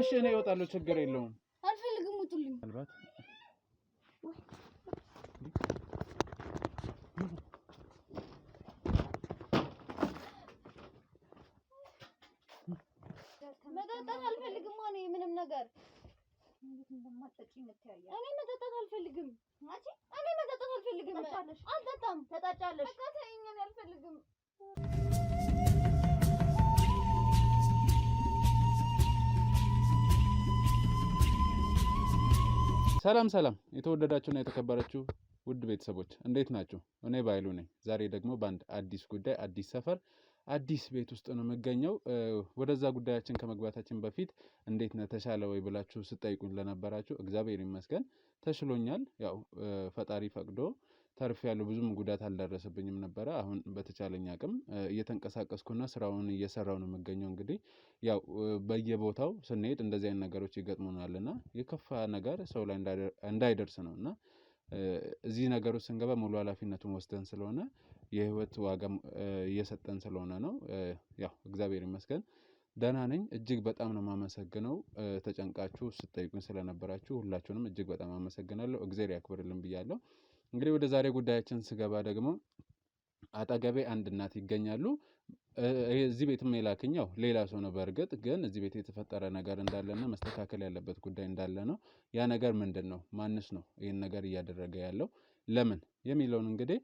እሺ እኔ እወጣለሁ ችግር የለውም አልፈልግም ውጡልኝ አልባት መጠጣት አልፈልግም እኔ ምንም ነገር እንዴት እንደማትጠጪ መተያያ እኔ መጠጣት አልፈልግም ማቺ እኔ መጠጣት አልፈልግም አልጠጣም ተጣጫለሽ በቃ ተይኝ እኔ አልፈልግም ሰላም የተወደዳችሁና የተከበራችሁ ውድ ቤተሰቦች እንዴት ናችሁ? እኔ ባይሉ ነኝ። ዛሬ ደግሞ በአንድ አዲስ ጉዳይ አዲስ ሰፈር አዲስ ቤት ውስጥ ነው የምገኘው። ወደዛ ጉዳያችን ከመግባታችን በፊት እንዴት ነው ተሻለ ወይ ብላችሁ ስጠይቁኝ ለነበራችሁ እግዚአብሔር ይመስገን ተሽሎኛል። ያው ፈጣሪ ፈቅዶ ተርፍ ያለው ብዙም ጉዳት አልደረሰብኝም ነበረ። አሁን በተቻለኝ አቅም እየተንቀሳቀስኩና ስራውን እየሰራው ነው የምገኘው። እንግዲህ ያው በየቦታው ስንሄድ እንደዚህ አይነት ነገሮች ይገጥሙናልና የከፋ ነገር ሰው ላይ እንዳይደርስ ነውና እዚህ ነገሮች ስንገባ ሙሉ ኃላፊነቱን ወስደን ስለሆነ የህይወት ዋጋ እየሰጠን ስለሆነ ነው። ያው እግዚአብሔር ይመስገን ደህና ነኝ። እጅግ በጣም ነው የማመሰግነው። ተጨንቃችሁ ስትጠይቁኝ ስለነበራችሁ ሁላችሁንም እጅግ በጣም አመሰግናለሁ። እግዚአብሔር ያክብርልን ብያለሁ። እንግዲህ ወደ ዛሬ ጉዳያችን ስገባ ደግሞ አጠገቤ አንድ እናት ይገኛሉ። እዚህ ቤትም የላከኝ ያው ሌላ ሰው ነው። በእርግጥ ግን እዚህ ቤት የተፈጠረ ነገር እንዳለና መስተካከል ያለበት ጉዳይ እንዳለ ነው። ያ ነገር ምንድነው? ማንስ ነው ይሄን ነገር እያደረገ ያለው? ለምን የሚለውን እንግዲህ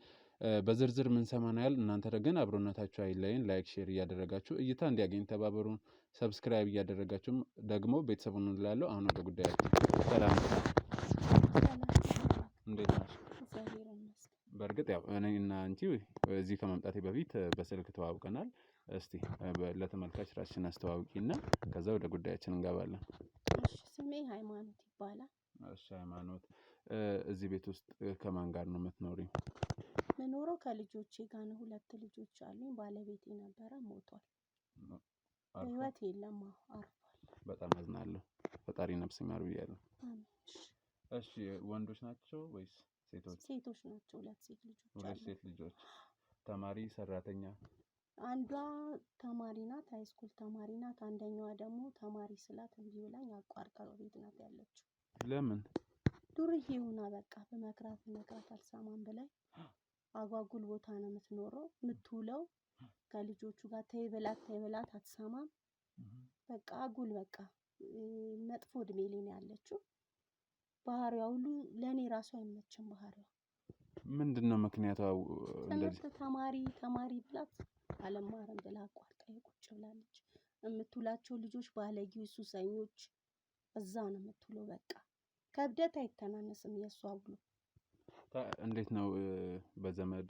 በዝርዝር ምን ሰማናል። እናንተ ግን አብሮነታችሁ አይለየን። ላይክ ሼር እያደረጋችሁ እይታ እንዲያገኝ ተባበሩን። ሰብስክራይብ እያደረጋችሁም ደግሞ ቤተሰቡን እንላለው። አሁን ወደ ጉዳያችን ሰላም እንዴት ናችሁ? በእርግጥ ያው እኔና አንቺ እዚህ ከመምጣቴ በፊት በስልክ ተዋውቀናል። እስቲ ለተመልካች ራስሽን አስተዋውቂና ከዛ ወደ ጉዳያችን እንገባለን። እሺ ስሜ ሃይማኖት ይባላል። እሺ ሃይማኖት እዚህ ቤት ውስጥ ከማን ጋር ነው የምትኖሪው? የምኖረው ከልጆቼ ጋር ነው። 2 ልጆች አሉኝ። ባለቤቴ ነበረ ሞቷል። ህይወት የለም አርፏል። በጣም አዝናለሁ። ፈጣሪ ነፍስ ይማር ብያለሁ። እሺ ወንዶች ናቸው ወይስ ሴቶች? ሴቶች ናቸው። 2 ሴት ልጆች አሉ። 2 ሴት ልጆች። ተማሪ ሰራተኛ? አንዷ ተማሪ ናት፣ ሃይስኩል ተማሪ ናት። አንደኛዋ ደግሞ ተማሪ ስላት እንቢ ብላኝ አቋርጣ ቤት ናት ያለችው። ለምን? ዱርዬ ሆና በቃ በመክራት አልሰማም ብላኝ አጓጉል ቦታ ነው የምትኖረው የምትውለው። ከልጆቹ ጋር ተይ በላት አትሰማም። በቃ አጉል በቃ መጥፎ እድሜ ላይ ነው ያለችው። ባህሪዋ ሁሉ ለኔ ራሱ አይመችም። ባህሪዋ ምንድነው ምክንያቱ? እንደዚህ ተማሪ ብላት አለማረም ብላ አቋርጣ ቁጭ ብላለች። የምትውላቸው ልጆች ባለጌው ሱሰኞች እዛ ነው የምትውለው። በቃ ከብደት አይተናነስም የሷ ብሎ። እንዴት ነው በዘመድ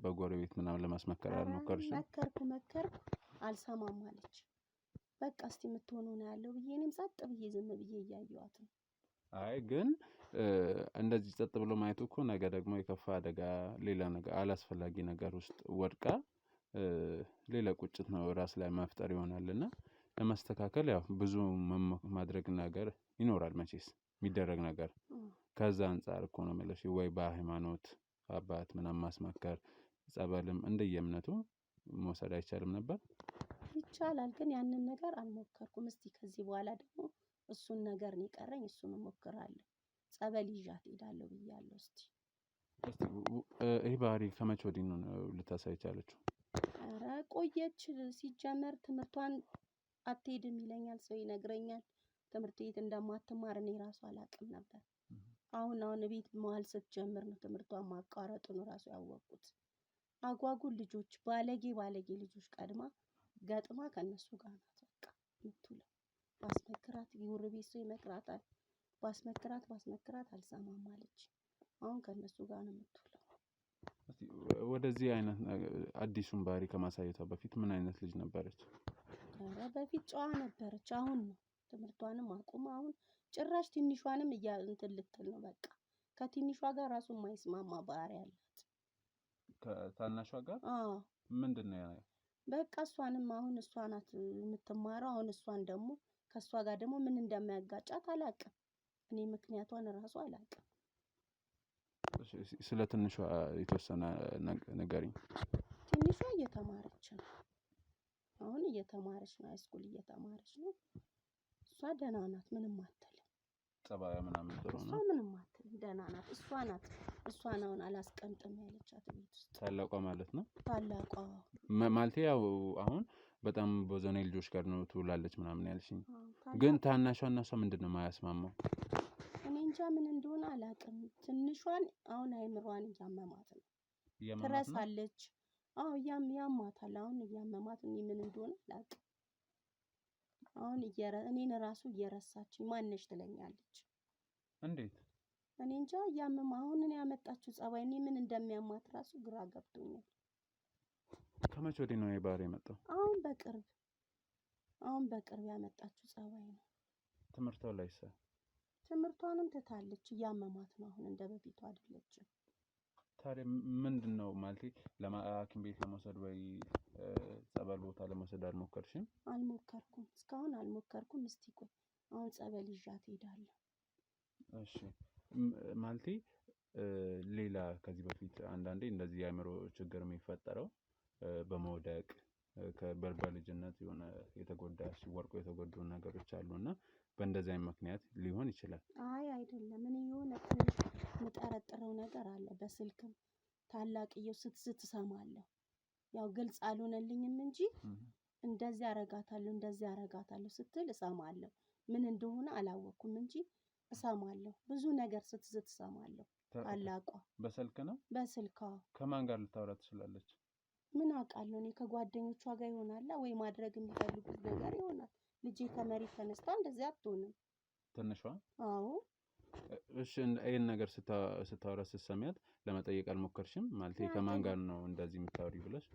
በጎረቤት ምናምን ለማስመከር አልሞከርሽ? መከርኩ አልሰማም አለች። በቃ እስቲ የምትሆነው ነው ያለው ብዬ እኔም ጸጥ ብዬ ዝም ብዬ እያየኋት ነው። አይ ግን እንደዚህ ጸጥ ብሎ ማየቱ እኮ ነገ ደግሞ የከፋ አደጋ ሌላ ነገር አላስፈላጊ ነገር ውስጥ ወድቃ ሌላ ቁጭት ነው ራስ ላይ መፍጠር ይሆናልና ለማስተካከል ያው ብዙ ማድረግ ነገር ይኖራል መቼስ የሚደረግ ነገር። ከዛ አንፃር እኮ ነው የምልሽ ወይ በሃይማኖት አባት ምናምን ማስመከር ጸበልም እንደየእምነቱ መውሰድ አይቻልም ነበር? ይቻላል ግን ያንን ነገር አልሞከርኩም። እስቲ ከዚህ በኋላ ደግሞ እሱን ነገር ነው የቀረኝ። እሱን እሞክራለሁ። ጸበል ይዣት ሄዳለሁ ብያለሁ። እስቲ ይሄ ባህሪ ከመቼ ወዲህ ነው ልታሳይ ቻለችው? ኧረ ቆየች። ሲጀመር ትምህርቷን አትሄድም ይለኛል፣ ሰው ይነግረኛል። ትምህርት ቤት እንደማትማር እኔ ራሱ አላውቅም ነበር። አሁን ቤት መዋል ስትጀምር ነው ትምህርቷን ማቋረጡን ራሱ ያወቅኩት። አጓጉል ልጆች፣ ባለጌ ልጆች ቀድማ ገጥማ ከነሱ ጋር ናት በቃ የምትውለው። ባስመክራት የጎረቤት ሰው ይመክራታል። ባስመክራት አልሰማም አለች። አሁን ከነሱ ጋር ነው የምትውለው። ወደዚህ አይነት አዲሱን ባህሪ ከማሳየቷ በፊት ምን አይነት ልጅ ነበረች? ኧረ በፊት ጨዋ ነበረች። አሁን ነው ትምህርቷንም አቁማ አሁን ጭራሽ ትንሿንም እንትን ልትል ነው በቃ። ከትንሿ ጋር ራሱ የማይስማማ ባህሪ አላት። ከታናሿ ጋር? አዎ። ምንድነው ያ? በቃ እሷንም አሁን እሷ ናት የምትማረው። አሁን እሷን ደግሞ ከሷ ጋር ደግሞ ምን እንደሚያጋጫት አላውቅም። እኔ ምክንያቷን ራሱ አላውቅም። ስለ ትንሿ የተወሰነ ንገሪኝ። ትንሿ እየተማረች ነው። አሁን እየተማረች ነው፣ ሃይስኩል እየተማረች ነው። እሷ ደህና ናት፣ ምንም አትልም። ጸባያ ምናምን ጥሩ እሷ ነው። ምንም አትልም፣ ደህና ናት። እሷን አሁን አላስቀምጥም ያለቻት ቤት ውስጥ። ታላቋ ማለት ነው። ታላቋ ማለቴ ያው አሁን በጣም በዘኔ ልጆች ጋር ነው ትውላለች ምናምን ያልሽኝ፣ ግን ታናሿና እሷ ምንድን ነው የማያስማማው? እኔ እንጃ ምን እንደሆነ አላውቅም። ትንሿን አሁን አይምሯን እያመማት ነው፣ ትረሳለች። አዎ ያማታል። አሁን እያመማት እኔ ምን እንደሆነ አላውቅም። አሁን እኔን ራሱ እየረሳችኝ ማነሽ ትለኛለች። እንዴት? እኔ እንጃ አሁን እኔ ያመጣችው ጸባይ እኔ ምን እንደሚያማት ራሱ ግራ ገብቶኛል። ከመቼ ወዲህ ነው የባህሪ የመጣው? አሁን በቅርብ ያመጣችው ጸባይ ነው። ትምህርቷ ላይስ? ትምህርቷንም ትታለች፣ እያመማት ነው። አሁን እንደ በፊቱ አይደለችም። ታዲያ ምንድን ነው ማለት ለሐኪም ቤት ለመውሰድ ወይ ጸበል ቦታ ለመውሰድ አልሞከርሽም? አልሞከርኩም፣ እስካሁን አልሞከርኩም። እስቲ ቆይ አሁን ጸበል ይዣት እሄዳለሁ። እሺ ማለቴ ሌላ ከዚህ በፊት አንዳንዴ እንደዚህ የአእምሮ ችግር የሚፈጠረው በመውደቅ በልጅነት የሆነ ሲወርቁ የተጎዱ ነገሮች አሉና በእንደዚህ አይነት ምክንያት ሊሆን ይችላል። አይ አይደለም፣ እኔ የሆነ ትንሽ የምጠረጥረው ነገር አለ። በስልክም ታላቅየው ስትስት እሰማለሁ። ያው ግልጽ አልሆነልኝም እንጂ እንደዚህ አረጋታለሁ ስትል እሰማለሁ። ምን እንደሆነ አላወኩም እንጂ እሰማለሁ። ብዙ ነገር ስትስት እሰማለሁ። ታላቋ በስልክ ነው? በስልክ። ከማን ጋር ልታወራ ትችላለች? ምን አውቃለሁ እኔ። ከጓደኞቿ ጋር ይሆናል ወይ ማድረግ የሚፈልጉት ነገር ይሆናል። ልጄ ከመሬት ተነስታ እንደዚህ አትሆንም። ትንሿ? አዎ። እሺ ይሄን ነገር ስታወራ ስትሰሚያት ለመጠየቅ አልሞከርሽም? ማለቴ ከማን ጋር ነው እንደዚህ የምታወሪ ብለሽ?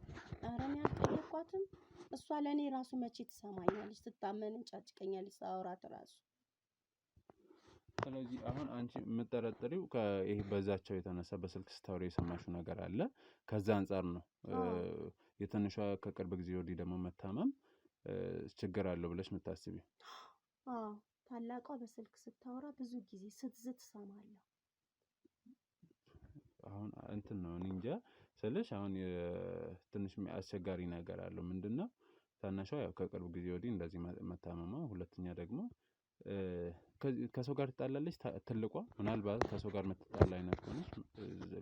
ኧረ እኔ አልጠየኳትም። እሷ ለእኔ ራሱ መቼ ትሰማኛለች? ስታመንም ጫጭቀኛለች ሳወራት ራሱ። ስለዚህ አሁን አንቺ የምጠረጥሪው ይሄ በዛቸው የተነሳ በስልክ ስታወሪ የሰማሽው ነገር አለ፣ ከዛ አንጻር ነው የትንሿ ከቅርብ ጊዜ ወዲህ ደግሞ መታመም ችግር አለው ብለሽ የምታስቢው? አዎ ታላቋ በስልክ ስታወራ ብዙ ጊዜ ስትዝት እሰማለሁ። አሁን እንትን ነው እኔ እንጃ ስልሽ አሁን ትንሽ አስቸጋሪ ነገር አለው። ምንድነው ታናሿ ያው ከቅርብ ጊዜ ወዲህ እንደዚህ መታመሟ፣ ሁለተኛ ደግሞ ከሰው ጋር ትጣላለች። ትልቋ ምናልባት ከሰው ጋር የምትጣላ አይነት ሆነች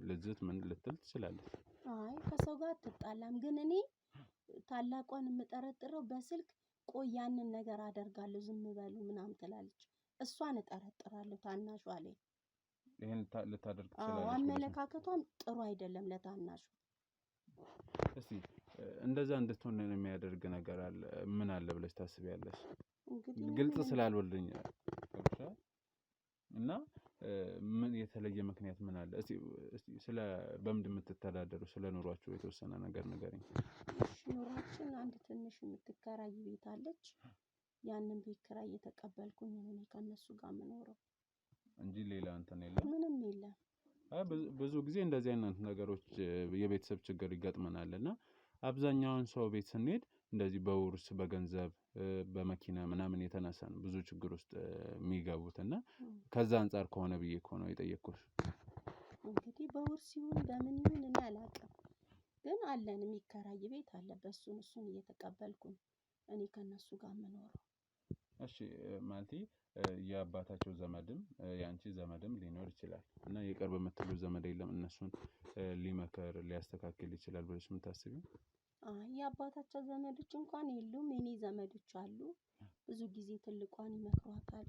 ልዝት ምን ልትል ትችላለች? አይ ከሰው ጋር አትጣላም፣ ግን እኔ ታላቋን የምጠረጥረው በስልክ ቆይ ያንን ነገር አደርጋለሁ ዝም በሉ ምናምን ትላለች። እሷን እጠረጥራለሁ ታናሿ ላይ። ይሄን ልታደርግ ትችላለች። አመለካከቷም ጥሩ አይደለም ለታናሿ። እስቲ እንደዛ እንድትሆን የሚያደርግ ነገር አለ ምን አለ ብለሽ ታስቢያለሽ? ግልጽ ስላልወልኝ እና ምን የተለየ ምክንያት ምን አለ? እስቲ ስለ በምንድን የምትተዳደሩ ስለ ኑሯችሁ የተወሰነ ነገር ንገሪኝ። ኑሯችን አንድ ትንሽ የምትከራይ ቤት አለች። ያንን ቤት ኪራይ እየተቀበልኩኝ ነው እኔ ከነሱ ጋር የምኖረው እንጂ ሌላ እንትን የለም። ምንም የለም። ብዙ ጊዜ እንደዚህ አይነት ነገሮች የቤተሰብ ችግር ይገጥመናል እና አብዛኛውን ሰው ቤት ስንሄድ እንደዚህ በውርስ በገንዘብ በመኪና ምናምን የተነሳ ነው ብዙ ችግር ውስጥ የሚገቡት እና ከዛ አንጻር ከሆነ ብዬ እኮ ነው የጠየቅኩሽ። እንግዲህ በውርስ ይሁን በምን ይሁን እኔ አላውቅም፣ ግን አለን የሚከራይ ቤት አለ። እሱን እየተቀበልኩኝ እኔ ከነሱ ጋር የምኖረው። እሺ ማለቴ የአባታቸው ዘመድም የአንቺ ዘመድም ሊኖር ይችላል እና የቅርብ የምትሉ ዘመድ የለም እነሱን ሊመከር ሊያስተካክል ይችላል ብለሽ የምታስቢው? አይ የአባታቸው ዘመዶች እንኳን የሉም፣ የኔ ዘመዶች አሉ። ብዙ ጊዜ ትልቋን ይመክሯታል።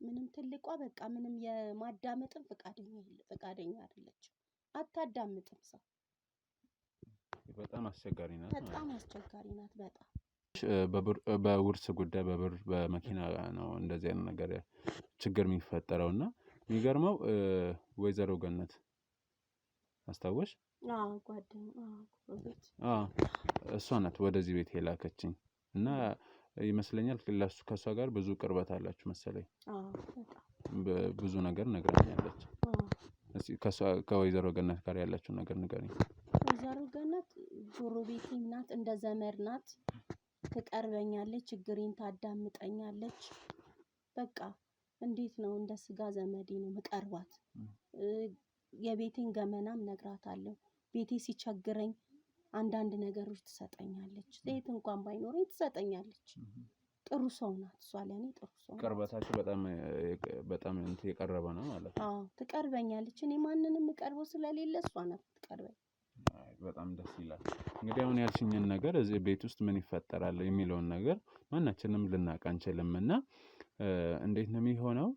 ምንም ትልቋ በቃ ምንም የማዳመጥም ፈቃደኛ አይደለችም። አታዳምጥም ሰው። በጣም አስቸጋሪ ናት። በጣም አስቸጋሪ ናት በጣም። በውርስ ጉዳይ በብር በመኪና ነው እንደዚህ አይነት ነገር ችግር የሚፈጠረው እና የሚገርመው ወይዘሮ ገነት አስታወሽ? አዎ ጓደኛ እሷ ናት ወደዚህ ቤት የላከችኝ እና ይመስለኛል ከእሷ ጋር ብዙ ቅርበት አላችሁ መሰለኝ። ብዙ ነገር ነግራኛለች። እስኪ ከወይዘሮ ገነት ጋር ያላችሁ ነገር ንገሪኝ። ወይዘሮ ገነት ጎረቤቴም ናት፣ እንደ ዘመድ ናት። ትቀርበኛለች፣ ችግሬን ታዳምጠኛለች። በቃ እንዴት ነው እንደ ስጋ ዘመዴ ነው ምቀርባት። የቤቴን ገመናም ነግራታለሁ። ቤቴ ሲቸግረኝ አንዳንድ ነገሮች ትሰጠኛለች። ዘይት እንኳን ባይኖረኝ ትሰጠኛለች። ጥሩ ሰው ናት እሷ ለኔ ጥሩ ሰው ናት። ቅርበታችሁ በጣም እንትን የቀረበ ነው ማለት ነው። አዎ ትቀርበኛለች። እኔ ማንንም ቀርቦ ስለሌለ እሷ ናት ትቀርበኝ። በጣም ደስ ይላል። እንግዲህ አሁን ያልሽኝን ነገር እዚህ ቤት ውስጥ ምን ይፈጠራል የሚለውን ነገር ማናችንም ልናውቅ አንችልምና እንዴት ነው የሚሆነው?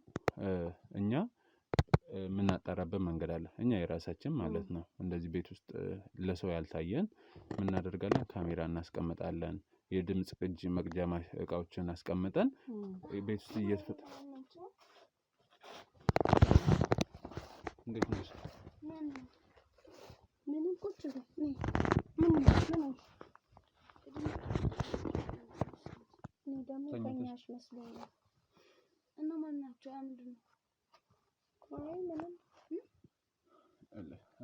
እኛ የምናጣራበት መንገድ አለ። እኛ የራሳችን ማለት ነው። እንደዚህ ቤት ውስጥ ለሰው ያልታየን ምን እናደርጋለን? ካሜራ እናስቀምጣለን። የድምጽ ቅጂ መቅጃ እቃዎችን አስቀምጠን ቤት ውስጥ እንዴት ነው? ምንም ቁጭ በይ። እኔ ደግሞ ተኛሽ መስሎኛል። እና ማን ናቸው? ምንድን ነው? አይ ምንም።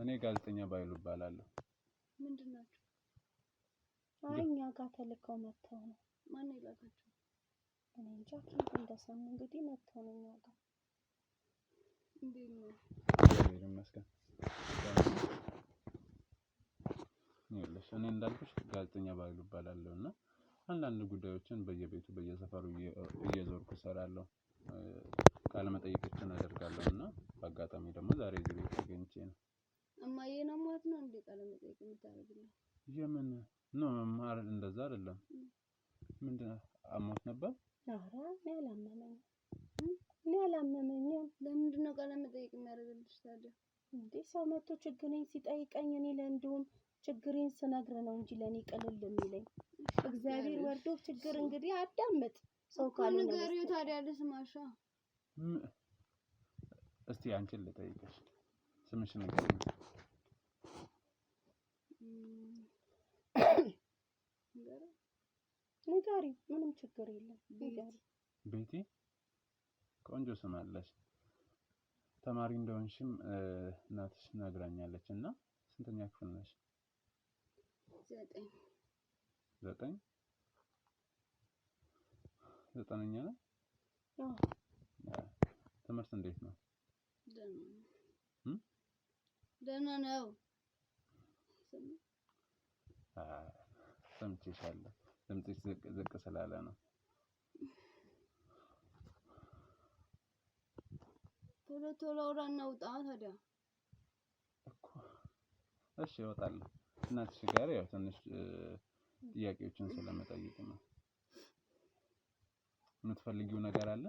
እኔ ጋዜጠኛ ባይሉ እባላለሁ። ምንድን ናቸው? አይ እኛ ጋር ተልከው መጥተው ነው። ማን ይላካቸው? እኔ እንጃ ከየት እንደሰሙ እንግዲህ መጥተው ነው እኛ ጋር። እንዴት ነው? እግዚአብሔር ይመስገን። እኔ እንዳልኩሽ ጋዜጠኛ ባይሉ እባላለሁ እና አንዳንድ ጉዳዮችን በየቤቱ በየሰፈሩ እየዞርኩ እሰራለሁ። ቃለ መጠይቆችን አደርጋለሁ እና በአጋጣሚ ደግሞ ዛሬ እዚህ ቤት ተገኝቼ ነው። እማዬ ነው ማለት ነው እንዴ ቃለ መጠይቅ የምታደርግልኝ? የምን ነው ማር እንደዛ አይደለም። ምንድነው አሞት ነበር? ኧረ እኔ አላመመኝም። ለምንድን ነው ቃለ መጠይቅ የሚያደርግልሽ ታዲያ? እንዴ ሰው መጥቶ ችግሬን ሲጠይቀኝ እኔ ለእንዲሁም ችግሬን ስነግር ነው እንጂ ለኔ ቀለል የሚለኝ። እግዚአብሔር ወርዶ ችግር እንግዲህ አዳምጥ ሰው ካልሆነ ንገሪው ታዲያ ልስማሻ። እስቲ አንቺን ልጠይቅሽ፣ ስምሽን ንገሪኝ። ንገሪ፣ ምንም ችግር የለም ንገሪ። ቤቲ ቆንጆ ስም አለሽ። ተማሪ እንደሆንሽም እናትሽ ነግራኛለች እና ስንተኛ ክፍል ነሽ? 9 9ኛ ነው? አዎ። ትምህርት እንዴት ነው? ደህና ነው። ሰምቼሻለሁ። ድምፅሽ ዝቅ ስላለ ነው። ቶሎ አውራና ውጣ ታዲያ እኮ። እሺ እወጣለሁ። እናትሽ ጋር ያው ትንሽ ጥያቄዎችን ስለመጠየቅ ነው። የምትፈልጊው ነገር አለ?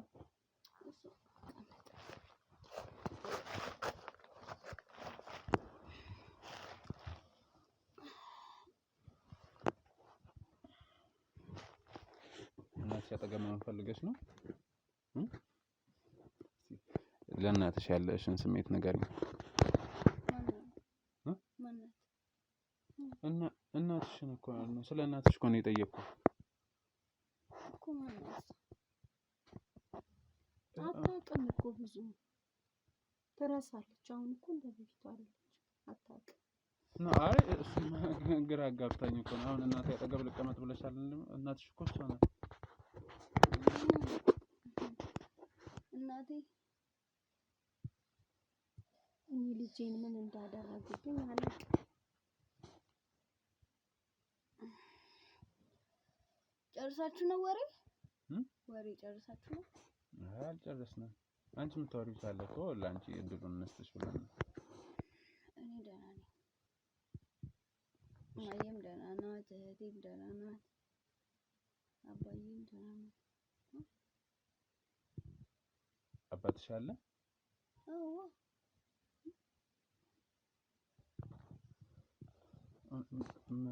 እናትሽ አጠገብ መሆን ፈልገሽ ነው? ለእናትሽ ያለሽን ስሜት ንገሪኝ። እናትሽን እኮ ነው፣ ስለ እናትሽ እኮ ነው የጠየቅኩት እኮ። ማለት አታውቅም እኮ ብዙ ትረሳለች። አሁን እኮ እንደ በፊቱ አይደለች፣ አታውቅም። አይ እሱማ ግራ አጋብታኝ እኮ ነው። አሁን እናቴ አጠገብ ልቀመጥ ብለሻል። እናትሽ እኮ እሷ ናት። እናቴ እኔ ልጄን ምን እንዳደረጉብኝ አላውቅም። ጨርሳችሁ ነው ወሬ ጨርሳችሁ ነው? አልጨረስንም። አንቺ የምታወሪው ካለ እኮ ለአንቺ እድሉን እንስጥሽ ብለን ነው። እኔ ደህና ነኝ። እማዬም ደህና ናት፣ እህቴም ደህና ናት፣ አባዬም ደህና ነው። አባትሽ አለ? አዎ። እኔ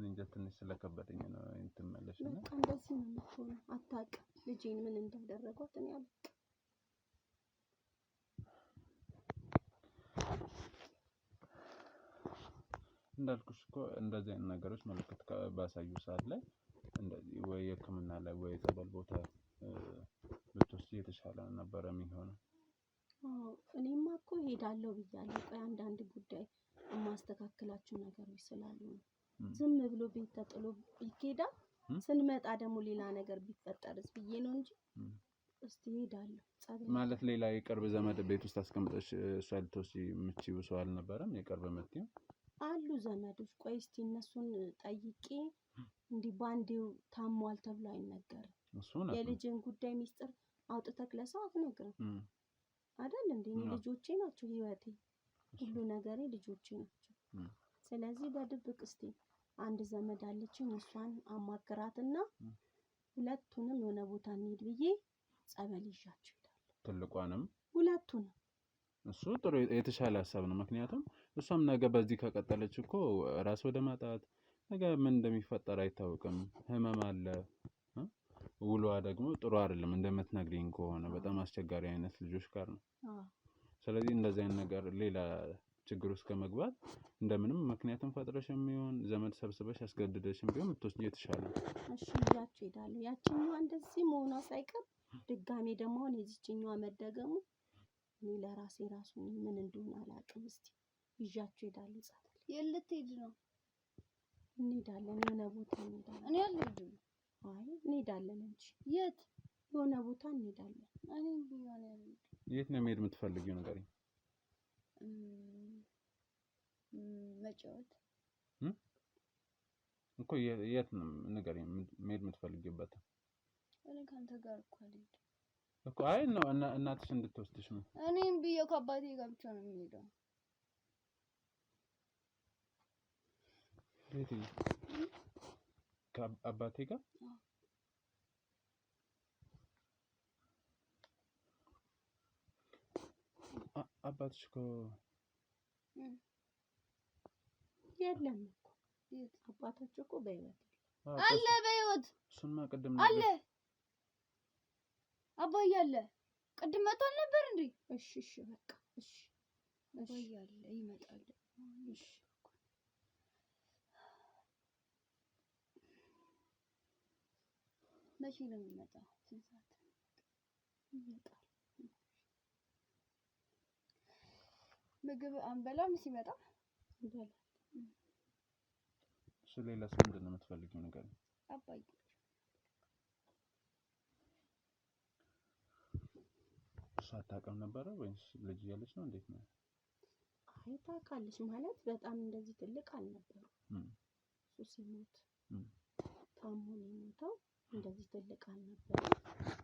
እንጃ ትንሽ ስለከበደኝ ነው እንትን መለሽ እና በቃ እንደዚህ ነው የምትሆነው። አታውቅም ልጄን ምን እንዳደረጓት እኔ አላውቅም። እንዳልኩሽ እኮ እንደዚህ አይነት ነገሮች ምልክት ባሳዩ ሰዓት ላይ እንደዚህ ወይ ሕክምና ላይ ወይ ጸበል ቦታ ብትወስጂ የተሻለ ነበረ የሚሆነው። አዎ እኔማ እኮ ሄዳለሁ ብያለሁ። ቆይ አንዳንድ ጉዳይ የማስተካከላቸው ነገሮች ስላሉ ነው። ዝም ብሎ ቤት ተጥሎ ይኬዳል። ስንመጣ ደግሞ ሌላ ነገር ቢፈጠርስ ብዬ ነው እንጂ እስቲ ሄዳለሁ። ጸበል ማለት ሌላ የቅርብ ዘመድ ቤት ውስጥ አስቀምጠሽ እሷ ልትወስጂ የምትችይው ሰው አልነበረም? የቅርብ የምትይው አሉ ዘመዶች። ቆይ እስቲ እነሱን ጠይቄ እንዲህ ባንዴው ታሟል ተብሎ አይነገርም። እሱ ነው የልጅን ጉዳይ ሚስጥር አውጥተህ ለሰው አትነግርም አይደል እንዴ? ልጆቼ ናቸው ህይወቴ፣ ሁሉ ነገሬ ልጆቼ ናቸው። ስለዚህ በድብቅ እስቲ አንድ ዘመድ አለችኝ እሷን አማክራትና ሁለቱንም የሆነ ቦታ እንሂድ ብዬ ጸበል ይዣቸው እሄዳለሁ። ትልቋንም ሁለቱንም። እሱ ጥሩ የተሻለ ሀሳብ ነው። ምክንያቱም እሷም ነገ በዚህ ከቀጠለች እኮ ራስ ወደ ማጣት ነገ ምን እንደሚፈጠር አይታወቅም። ህመም አለ። ውሏ ደግሞ ጥሩ አይደለም እንደምትነግሪኝ ከሆነ በጣም አስቸጋሪ አይነት ልጆች ጋር ነው። ስለዚህ እንደዚህ አይነት ነገር ሌላ ችግር ውስጥ ከመግባት እንደምንም ምክንያቱም ፈጥረሽም ይሁን ዘመድ ሰብስበሽ አስገድደሽም ቢሆን የምትወስጂ የተሻለ። እሺ ይዣቸው እሄዳለሁ። ያቺኛዋ እንደዚህ መሆኗ ሳይቀር ድጋሜ ደግሞ አሁን የዚህኛዋ መደገሙ እኔ ለራሴ ራሱ ምን እንደሆነ አላውቅም። እስቲ ይዣቸው እሄዳለሁ። ጻፈል የት ልትሄጂ ነው? እንሄዳለን፣ የሆነ ቦታ እንሄዳለን። እኔ አልሄድም። አይ እንሄዳለን እንጂ የት? የሆነ ቦታ እንሄዳለን። እኔ ቢሆን ያለው የት ነው መሄድ የምትፈልጊው ነገር? መጫወት እኮ የት ነው ነገር መሄድ የምትፈልጊበት? እኔ ካንተ ጋር እኮ አልሄድም እኮ። አይ ነው እናትሽ እንድትወስድሽ ነው። እኔም ብዬሽ ከአባቴ ጋር ብቻ ነው የምሄደው። ቤት ከአባቴ ጋር? አባትሽ እኮ የለም እኮ። አባታቸው እኮ በህይወት አለ። በህይወት እሱማ ቅድም አለ። አባዬ አለ። ቅድም መጥቶ ነበር እንዴ? እሺ እሺ በቃ እሺ። አባዬ አለ ይመጣል። እሺ መቼ ነው የሚመጣው? ስንት ሰዓት ይመጣል? ምግብ አንበላም ሲመጣ እንበላለን። እሱ ሌላስ ምንድን ነው የምትፈልጊው ነገር? አባዬ እሷ አታውቅም ነበረ ወይስ ልጅ እያለች ነው? እንዴት ነው? አይ ታውቃለች ማለት በጣም እንደዚህ ትልቅ አልነበረም። እሱ ሲሞት ታሞ ነው የሞተው። እንደዚህ ትልቅ አልነበረም።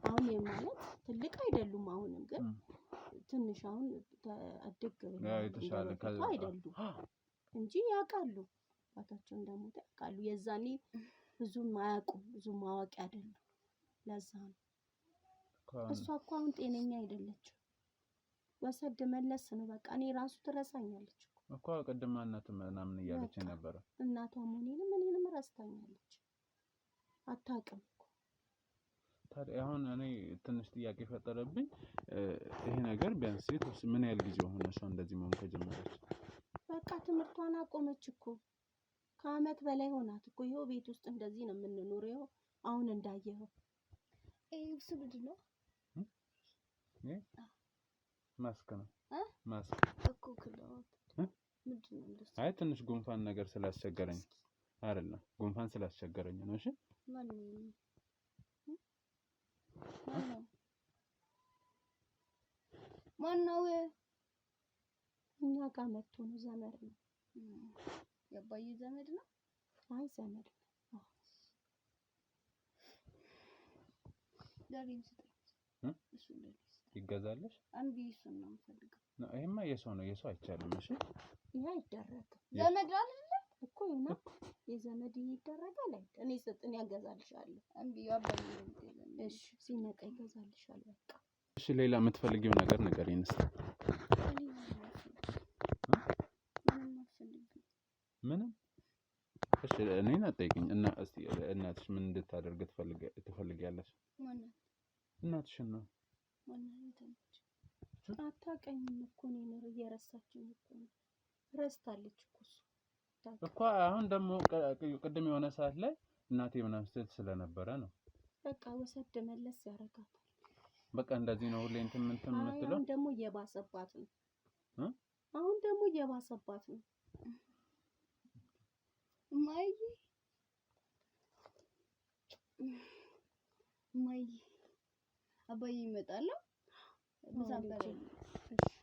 አሁን ማለት ትልቅ አይደሉም። አሁንም ግን ትንሽ አሁን አደግ ብለው የተሻለ አይደሉም እንጂ ያውቃሉ። አባታቸው እንደሞተ ያውቃሉ። የዛኔ ብዙም አያውቁም። ብዙም ማወቅ አይደለም። ለዛ ነው እሷ እኮ አሁን ጤነኛ አይደለችም። ወሰድ መለስ ነው በቃ። እኔ ራሱ ትረሳኛለች እኮ ቅድም እናት ምናምን እያለች ነበር። እናቷ እኔንም ረስታኛለች። አታውቅም እኮ። ታዲያ አሁን እኔ ትንሽ ጥያቄ ፈጠረብኝ። ይሄ ነገር ቢያንስ ምን ያህል ጊዜ ሆነ እሷ እንደዚህ መሆን ከጀመረች? በቃ ትምህርቷን አቆመች እኮ። ከአመት በላይ ሆናት እኮ። ይኸው ቤት ውስጥ እንደዚህ ነው የምንኖረው። አሁን እንዳየኸው እሱ ምንድን ነው? ማስክ ነው። ማስክ እኮ ክላውት ምንድን ነው እንደሱ? አይ ትንሽ ጉንፋን ነገር ስላስቸገረኝ አይደለም፣ ጉንፋን ስላስቸገረኝ ነው። እሺ ማነው? እኛ ጋር መጥቶ ነው። ዘመድ ነው። የአባዬ ዘመድ ነው? አይ ዘመድ ነው። ዳሪም ስጠኝ። እሱ ለሊስ ይገዛልሽ? አንዴ እሱን ነው የምፈልገው። ይሄማ የሰው ነው፣ የሰው አይቻልም። እሺ ይሄ አይደረግም። ዘመድ አይደለ እኮ ነው። የዘመድ ይደረጋል። እኔ ስጥን ያገዛልሻለሁ። አንዴ አባዬ እሺ ሲመጣ ይገዛልሻል። በቃ እሺ ሌላ የምትፈልጊው ነገር ንገሪኝ እስኪ። ምንም? እሺ እኔን አትጠይቂኝ። እና እስቲ እናትሽ ምን እንድታደርግ ትፈልጊያለሽ? ማናት? እናትሽን ነው። አታውቀኝም እኮ እኔን እየረሳችኝ እኮ ነው። ረስታለች እኮ እሱ እኮ። አሁን ደግሞ ቅድም የሆነ ሰዓት ላይ እናቴ ምናምን ስትል ስለነበረ ነው። በቃ ወሰድ መለስ ያደርጋታል። በቃ እንደዚህ ነው ሁሌ እንትን የምትለው። አሁን ደግሞ እየባሰባት ነው። አሁን ደግሞ እየባሰባት ነው። ማይ አባዬ ይመጣል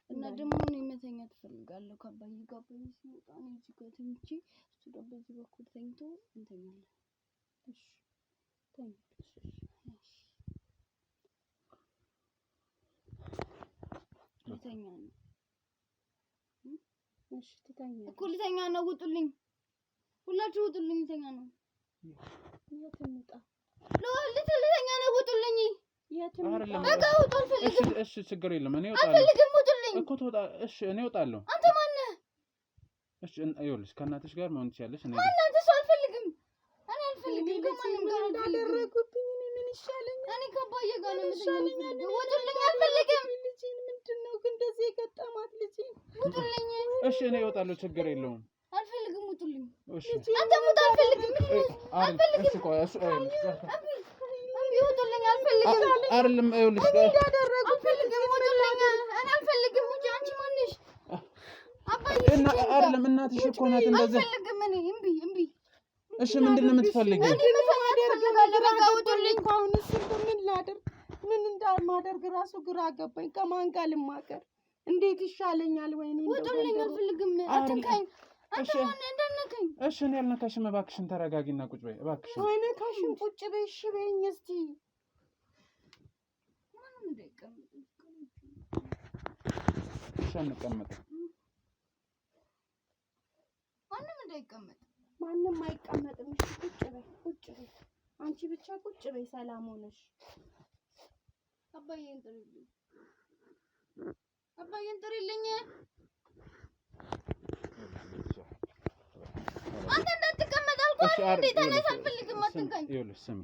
እና ደግሞ እኔ መተኛት እፈልጋለሁ ከአባዬ ጋር። አባዬ ሲመጣ እኔ እዚህ ጋር ተኝቼ እሱ ደግሞ በዚህ በኩል ተኝቶ እንተኛለን። እሺ ተኝ ልተኛ ነው። እሺ ትተኛ እኮ ልተኛ ነው። ውጡልኝ፣ ሁላችሁ ውጡልኝ። ልተኛ ነው። የት እንውጣ? ልተኛ ነው። ውጡልኝ። የት እንውጣ? በቃ ውጡ። አልፈልግም። እሺ ችግር የለም እኔ እወጣለሁ። አልፈልግም። ውጡልኝ እኮ ትወጣ። እሺ እኔ እወጣለሁ። አንተ ማን ነህ? እሺ ይኸውልሽ ከእናትሽ ጋር መሆን ትችያለሽ። እኔ እናንተ ሰው አልፈልግም። እኔ አልፈልግም። ከማንም ጋር እንዳደረጉብኝ ምን ይሻለኛል? እኔ ከአባዬ ጋር ነው የምተኛው። ውጡልኝ። አልፈልግም። ልጄን ምንድነው ግን እንደዚህ የገጠማት ልጄ? ውጡልኝ። እሺ እኔ እወጣለሁ። ችግር የለውም። አልፈልግም። ውጡልኝ። እሺ አንተ ሙት። አልፈልግም። አልፈልግም። እሺ ቆይ እሺ ውጡልኝ። አልፈልግም። አይደለም ይኸውልሽ እንዳደረጉ አልፈልግም። ውጡልኝ። እኔ አልፈልግም። ውጪ። አንቺ ማንሽ? አባዬ አይደለም እናትሽ እኮ ናት እንደዚህ። አልፈልግም። እኔ እምቢ። እሺ ምንድን ነው የምትፈልጊው? እኔ መተኛት እፈልጋለሁ። በቃ ውጡልኝ። አሁንስ ምን ላድርግ? ምን እንዳማደርግ ራሱ ግራ ገባኝ። ከማን ጋር ልማከር? እንዴት ይሻለኛል? ወይኔ ውጡልኝ። አልፈልግም። አትንካኝ። አንተ ማን እንደነከኝ? እሺ እኔ አልነካሽም። እባክሽን ተረጋጊና ቁጭ በይ እባክሽን። አይነካሽም። ቁጭ በይ። እሺ በይኝ እስቲ። ማንም እንዳይቀመጥ። እሺ አንቀመጥም። ማንም እንዳይቀመጥ። ማንም አይቀመጥም። እሺ ቁጭ በይ። አንቺ ብቻ ቁጭ በይ ሰላም ሆነሽ። አባዬን ጥሪልኝ። አባዬን ጥሪልኝ። አንተ እንዳትቀመጥ አልኩህ አይደል? እንዴ ተነስ። አልፈልግም። አትንካኝ። ይኸውልሽ ስሚ፣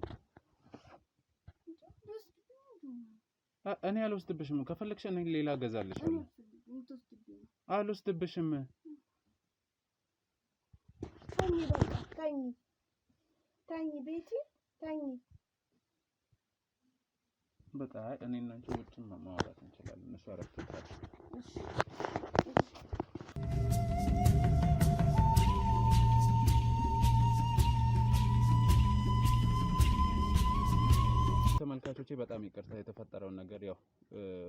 እኔ አልወስድብሽም። ከፈለግሽ እኔ ሌላ እገዛልሻለሁ። አልወስድብሽም። ተኝ በቃ ተኝ ቤቲ ተኝ። በቃ እኔ እና አንቺ ውጭ ማውራት እንችላለን። እሱ አረፍታለች። ተመልካቾቼ በጣም ይቅርታ የተፈጠረውን ነገር ያው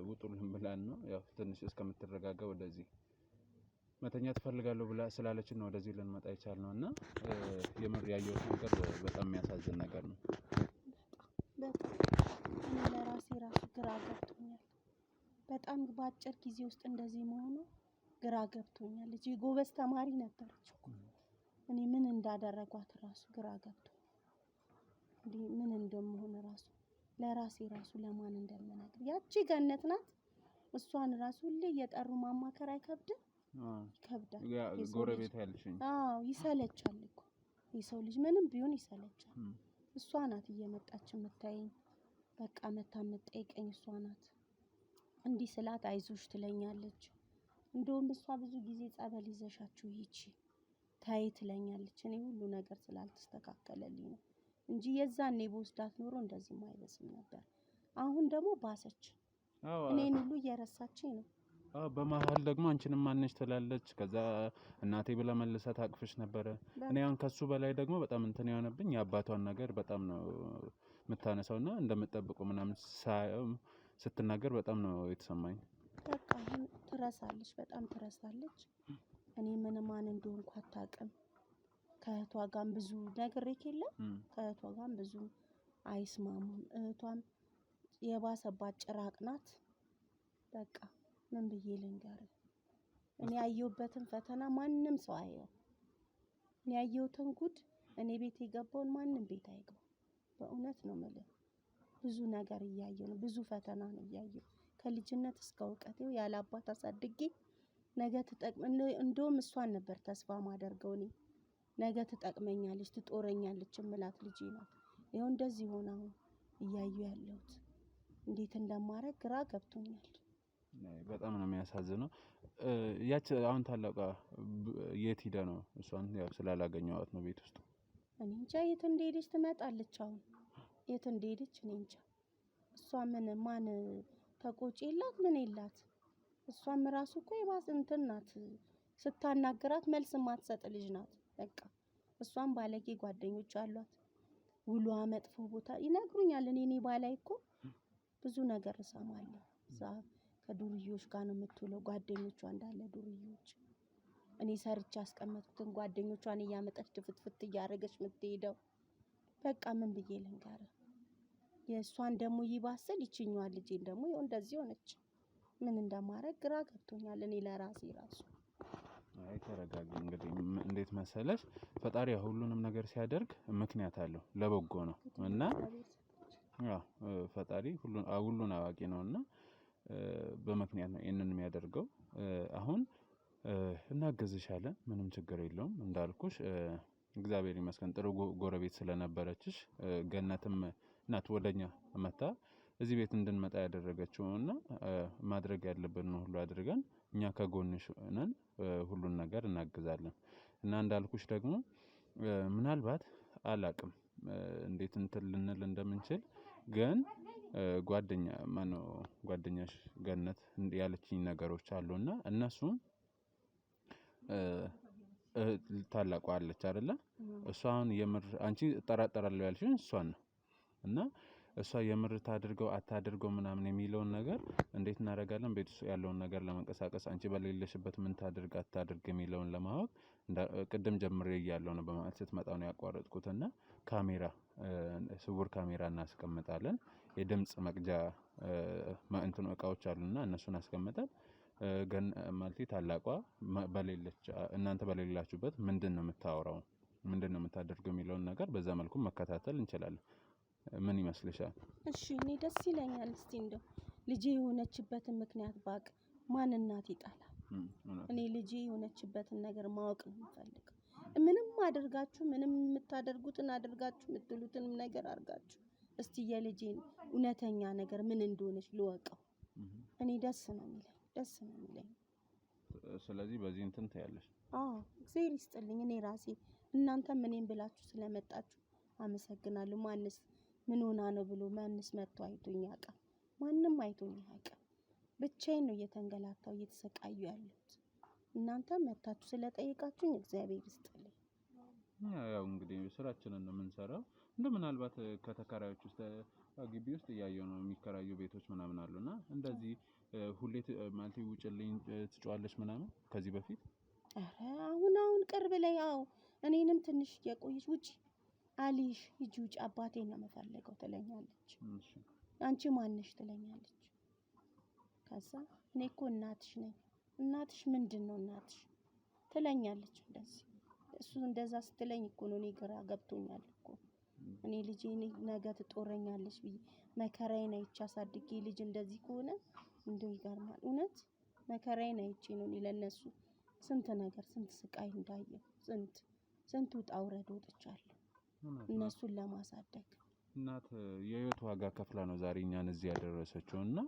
ውጡልን ብላን ነው ያው ትንሽ እስከምትረጋጋ ወደዚህ መተኛ ትፈልጋለሁ ብላ ስላለችን ነው ወደዚህ ልንመጣ የቻልነው እና የምር ያየሁት ነገር በጣም የሚያሳዝን ነገር ነው። እኔ ለራሴ ራሱ ግራ ገብቶኛል። በጣም በአጭር ጊዜ ውስጥ እንደዚህ መሆኑ ግራ ገብቶኛል። ልጅ ጎበዝ ተማሪ ነበረች እኮ። እኔ ምን እንዳደረጓት ራሱ ግራ ገብቶኛል። ምን እንደምሆን ራሱ ለራሴ ራሱ ለማን እንደምነግር። ያቺ ገነት ናት። እሷን ራሱ ሁሌ እየጠሩ ማማከር አይከብድም? ይከብዳል። ጎረቤት ያልሽኝ? አዎ ይሰለቻል እኮ የሰው ልጅ ምንም ቢሆን ይሰለቻል። እሷ ናት እየመጣች የምታየኝ። በቃ መታ የምትጠይቀኝ እሷ ናት። እንዲህ ስላት አይዞሽ ትለኛለች። እንደውም እሷ ብዙ ጊዜ ጸበል ይዘሻችሁ ሂጂ ታይ ትለኛለች። እኔ ሁሉ ነገር ስላልተስተካከለልኝ ነው እንጂ የዛኔ በወስዳት ኖሮ እንደዚህ አይበስም ነበር። አሁን ደግሞ ባሰች። እኔን ሁሉ እየረሳችኝ ነው። በመሀል ደግሞ አንቺንም ማንሽ ትላለች። ከዛ እናቴ ብላ መልሳ ታቅፍሽ ነበረ። እኔ አሁን ከሱ በላይ ደግሞ በጣም እንትን የሆነብኝ የአባቷን ነገር በጣም ነው የምታነሳውና እንደምትጠብቁ ምናምን ስትናገር በጣም ነው የተሰማኝ። በቃ ትረሳለች፣ በጣም ትረሳለች። እኔ ምን ማን እንደሆንኩ አታውቅም። ከእህቷ ጋርም ብዙ ነግሬክ የለ ከእህቷ ጋርም ብዙ አይስማሙም። እህቷም የባሰባት ጭራቅ ናት። በቃ ምን ብዬ ልንገርህ? እኔ ያየሁበትን ፈተና ማንም ሰው አየው። እኔ ያየሁትን ጉድ እኔ ቤት የገባውን ማንም ቤት አይገባ። በእውነት ነው የምልህ። ብዙ ነገር እያየሁ ነው። ብዙ ፈተና ነው እያየሁ ከልጅነት እስከ እውቀት ያለ አባት አሳድጌ ነገ እንደውም እሷን ነበር ተስፋ ማደርገው እኔ ነገ ትጠቅመኛለች፣ ትጦረኛለች እምላት ልጄ ናት። ይኸው እንደዚህ ሆነ አሁን እያየሁ ያለሁት። እንዴት እንደማረግ ግራ ገብቶኛል። በጣም ነው የሚያሳዝነው። ያች አሁን ታላቋ የት ሄዳ ነው? እሷን ያው ስላላገኘኋት ነው ቤት ውስጥ። እኔ እንጃ የት እንደሄደች ትመጣለች። አሁን የት እንደሄደች እኔ እንጃ። እሷ ምን ማን ተቆጪ የላት ምን የላት። እሷም ራሱ እኮ የባስ እንትን ናት። ስታናግራት መልስ የማትሰጥ ልጅ ናት። በቃ እሷም ባለጌ ጓደኞች አሏት። ውሏ መጥፎ ቦታ ይነግሩኛል። እኔ ባላይ እኮ ብዙ ነገር እሰማለሁ። እዛ ከዱርዮች ጋር ነው የምትውለው። ጓደኞቿ እንዳለ ዱርዮች። እኔ ሰርቼ ያስቀመጥኩትን ጓደኞቿን እያመጣች ድፍትፍት እያደረገች የምትሄደው በቃ ምን ብዬ ልንገርህ? የእሷን ደግሞ ይባስል ይችኛዋ ልጄን ደግሞ ይኸው እንደዚህ ሆነች። ምን እንደማረግ ግራ ገብቶኛል እኔ ለራሴ ራሱ። አይ ተረጋጊ። እንግዲህ እንዴት መሰለሽ ፈጣሪ ሁሉንም ነገር ሲያደርግ ምክንያት አለው፣ ለበጎ ነው እና ያው ፈጣሪ ሁሉን አዋቂ ነውና በምክንያት ነው ይሄንን የሚያደርገው። አሁን እናግዝሻለን፣ ምንም ችግር የለውም። እንዳልኩሽ እግዚአብሔር ይመስገን ጥሩ ጎረቤት ስለነበረችሽ ገነትም ናት ወደኛ መታ እዚህ ቤት እንድንመጣ ያደረገችው እና ማድረግ ያለብን ሁሉ አድርገን እኛ ከጎንሽ ነን፣ ሁሉን ነገር እናግዛለን። እና እንዳልኩሽ ደግሞ ምናልባት አላቅም እንዴት እንትን ልንል እንደምንችል ግን ጓደኛሽ ገነት ያለችኝ ነገሮች አሉና እነሱም ታላቋ አለች አይደለ? እሷ አሁን የምር አንቺ እጠራጠራለሁ ያልሽኝ እሷን ነው እና እሷ የምር ታድርገው አታድርገው ምናምን የሚለውን ነገር እንዴት እናደርጋለን? ቤት ውስጥ ያለውን ነገር ለመንቀሳቀስ አንቺ በሌለሽበት ምን ታድርግ አታድርግ የሚለውን ለማወቅ ቅድም ጀምሬ እያለሁ ነው በማለት ስትመጣ ነው ያቋረጥኩት። እና ስውር ካሜራ እናስቀምጣለን። የድምጽ መቅጃ እንትኑ እቃዎች አሉና እነሱን አስቀምጠን ግን ማለቴ ታላቋ እናንተ በሌላችሁበት ምንድነው የምታወራው፣ ምንድነው የምታደርገው የሚለውን ነገር በዛ መልኩ መከታተል እንችላለን። ምን ይመስልሻል? እሺ እኔ ደስ ይለኛል። እስቲ እንደው ልጄ የሆነችበትን ምክንያት ባቅ ማን እናት ይጣላል? እኔ ልጄ የሆነችበትን ነገር ማወቅ ነው የምፈልገው። ምንም አድርጋችሁ ምንም የምታደርጉትን አድርጋችሁ የምትሉትንም ነገር አድርጋችሁ እስቲ የልጄን እውነተኛ ነገር ምን እንደሆነች ልወቀው። እኔ ደስ ነው የሚለኝ። ስለዚህ በዚህ እንትን ታያለሽ። እግዚአብሔር ይስጥልኝ። እኔ ራሴ እናንተም እኔም ብላችሁ ስለመጣችሁ አመሰግናለሁ። ማንስ ምን ሆና ነው ብሎ ማንስ መጥቶ አይቶኝ ያውቃል? ማንም አይቶኝ አያውቅም። ብቻዬን ነው እየተንገላታው እየተሰቃዩ ያለሁት። እናንተ መታችሁ ስለጠየቃችሁኝ እግዚአብሔር ይስጥልኝ። ያው እንግዲህ ስራችንን ነው የምንሰራው። ምናልባት ከተከራዮች ውስጥ ግቢ ውስጥ እያየሁ ነው የሚከራዩ ቤቶች ምናምን አሉና እንደዚህ ሁሌ ማለት ውጭልኝ ትጫዋለች ምናምን ከዚህ በፊት አሁን ቅርብ ላይ እኔንም ትንሽ የቆየች ውጪ አሊሽ ሂጂ ውጪ አባቴን ነው የምፈልገው ትለኛለች። አንቺ ማንሽ ትለኛለች። ከዛ እኔ እኮ እናትሽ ነኝ። እናትሽ ምንድን ነው እናትሽ ትለኛለች። እሱ እንደዛ ስትለኝ እኮ ነው እኔ ግራ ገብቶኛል እኮ። እኔ ልጄ ነገ ትጦረኛለች ብዬ መከራዬን አይቼ አሳድጌ ልጅ እንደዚህ ከሆነ እንደው ይገርማል። እውነት መከራዬን አይቼ ነው እኔ ለነሱ ስንት ነገር ስንት ስቃይ እንዳየሁ ስንት ውጣ ውረድ ወጥቻለሁ እነሱን ለማሳደግ። እናት የህይወት ዋጋ ከፍላ ነው ዛሬ እኛን እዚህ ያደረሰችው እና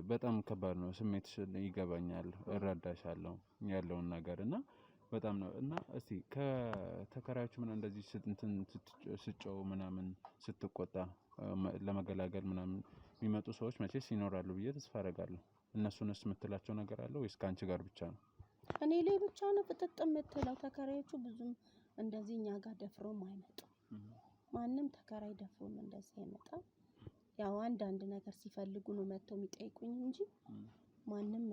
በጣም ከባድ ነው። ስሜትሽን ይገባኛል፣ እረዳሻለሁ ያለውን ነገር እና በጣም ነው። እና እስቲ ከተከራዮች ምን እንደዚህ ስትጮው ምናምን ስትቆጣ ለመገላገል ምናምን የሚመጡ ሰዎች መቼስ ይኖራሉ ብዬ ተስፋ አደርጋለሁ። እነሱንስ የምትላቸው ነገር አለ ወይስ ከአንቺ ጋር ብቻ ነው? እኔ ላይ ብቻ ነው ፍጥጥ የምትለው። ተከራዮቹ ብዙም እንደዚህ እኛ ጋር ደፍሮም አይመጡም። ማንም ተከራይ ደፍሮም እንደዚህ አይመጣም። ያው አንዳንድ ነገር ሲፈልጉ ነው መጥተው የሚጠይቁኝ እንጂ ማንም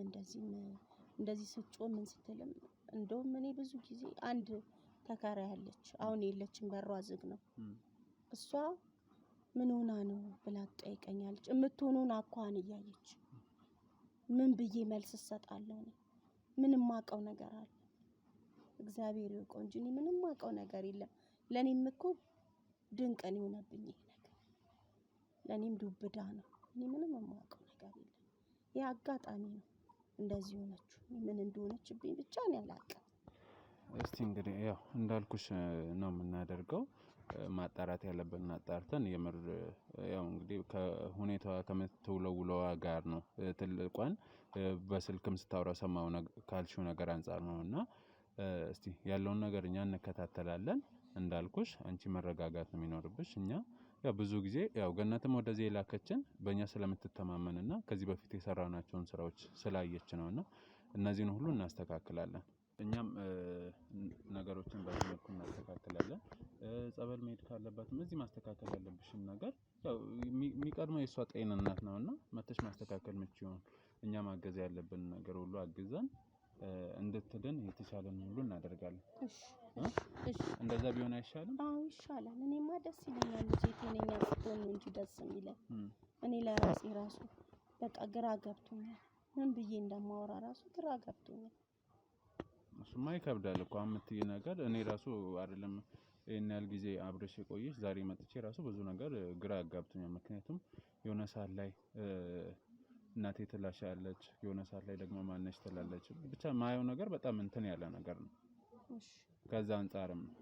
እንደዚህ ስትጮህ ምን ስትልም እንደውም እኔ ብዙ ጊዜ አንድ ተከራይ አለች፣ አሁን የለችም፣ በሯ ዝግ ነው። እሷ ምን ሆና ነው ብላ ትጠይቀኛለች። የምትሆነውን አኳኋን እያየች ምን ብዬ መልስ እሰጣለሁ? ምንም ማውቀው ነገር አለ? እግዚአብሔር ይወቀው እንጂ እኔ ምንም ማውቀው ነገር የለም። ለኔም እኮ ድንቅ ነው የሆነብኝ ይሄ ነገር። ለኔም ዱብዳ ነው። እኔ ምንም የማውቀው ነገር የለም። ይሄ አጋጣሚ ነው እንደዚህ ሆነችው። ምን እንደሆነችብኝ ብቻ ነው አላውቅም። እስቲ እንግዲህ ያው እንዳልኩሽ ነው የምናደርገው። ማጣራት ያለብን አጣርተን የምር ያው እንግዲህ ከሁኔታዋ ከምትውለው ውሎዋ ጋር ነው ትልቋን በስልክም ስታወራ ሰማው ካልሽው ነገር አንፃር ነው እና እስቲ ያለውን ነገር እኛ እንከታተላለን። እንዳልኩሽ አንቺ መረጋጋት ነው የሚኖርብሽ። እኛ ያው ብዙ ጊዜ ያው ገነትም ወደዚህ የላከችን በእኛ ስለምትተማመንና ከዚህ በፊት የሰራናቸውን ስራዎች ስላየች ነውና እነዚህን ሁሉ እናስተካክላለን። እኛም ነገሮችን በዚህ መልኩ እናስተካክላለን። ጸበል መሄድ ካለባትም እዚህ ማስተካከል ያለብሽን ነገር ያው የሚቀድመው የእሷ ጤንነት ነውና መተሽ ማስተካከል የምትችይውን እኛ ማገዝ ያለብን ነገር ሁሉ አግዘን እንድትድን የተቻለን ሁሉ እናደርጋለን። እሺ እሺ እንደዛ ቢሆን አይሻልም? አዎ ይሻላል። እኔማ ደስ ይለኛል ልጄ ጤነኛ ስትሆን ነው እንጂ ደስ የሚለኝ። እኔ ለራሴ ራሱ በቃ ግራ ገብቶኛል። ምን ብዬ እንደማወራ ራሱ ግራ ገብቶኛል። እሱማ ይከብዳል እኮ የምትይ ነገር እኔ ራሱ አይደለም ይሄን ያህል ጊዜ አብረሽ የቆየሽ ዛሬ መጥቼ ራሱ ብዙ ነገር ግራ ያጋብቶኛል። ምክንያቱም የሆነ ሰዓት ላይ እናቴ ትላሻለች፣ የሆነ ሰዓት ላይ ደግሞ ማነሽ ትላለች። ብቻ ማየው ነገር በጣም እንትን ያለ ነገር ነው። እሺ ከዛ አንፃርም ነው